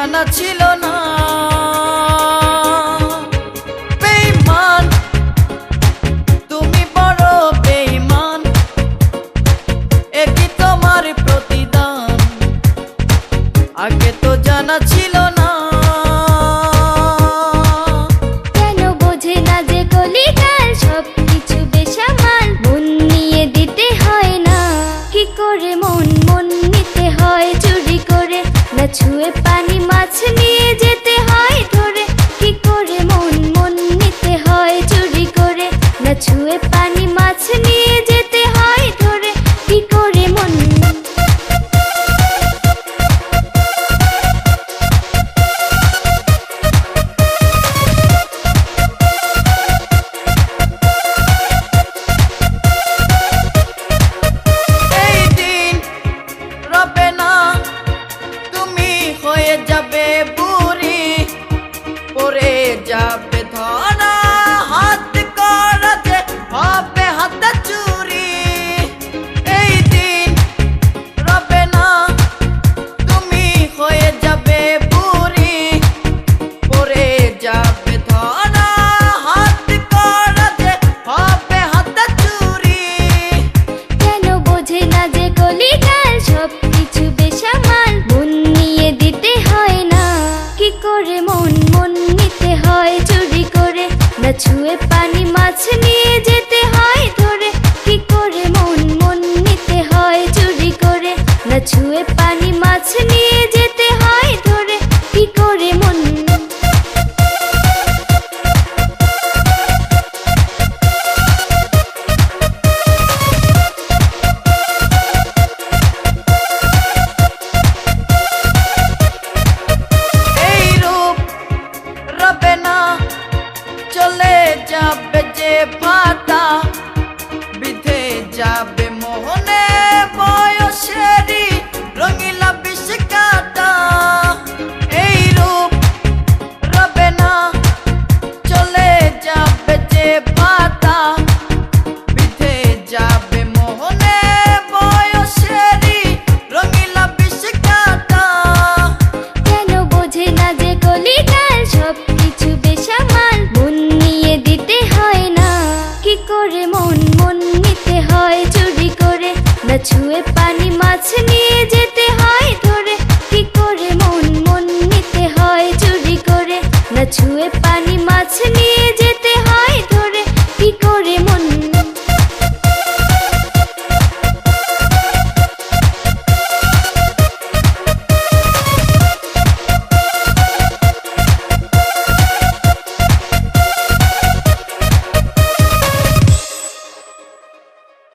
জানা ছিল না। বেঈমান তুমি বড় বেঈমান, একই তোমার প্রতিদান, আগে তো জানা ছিল না। কেন বোঝে না যে কলিকাল সবকিছু বেসামাল, মন নিয়ে দিতে হয় না। কি করে মন মন নিতে হয় চুরি করে, না ছুঁয়ে পানি মাছ নিয়ে যেতে হয় ধরে। কি করে মন মন নিতে হয় চুরি করে, না ছুঁয়ে পানি মাছ নিয়ে যেতে হয় ধরে। কি করে মন এই দিন রবে না, তুমি হয়ে যাবে বুড়ি, পড়ে যাবে ধরা, হাত করা যে হবে হাতে চুরি। এই দিন রবে না, তুমি হয়ে যাবে বুড়ি, পড়ে যাবে ধরা, হাত করা যে হবে হাতে চুরি। কেন বোঝে না যে কলিকাল সবকিছু বেসামাল, মন নিয়ে দিতে হয় না। কি করে মন মন নিতে হয় চুরি করে, না ছুঁয়ে পানি মাছ নিয়ে যেতে হয় ধরে। কি করে মন মন নিতে হয় চুরি করে, না ছুঁয়ে পানি মাছ নিয়ে যেতে হয় ধরে। কি করে মন এই রূপ রবে না, চলে যাবে যে ফাটা, বিধে যাবে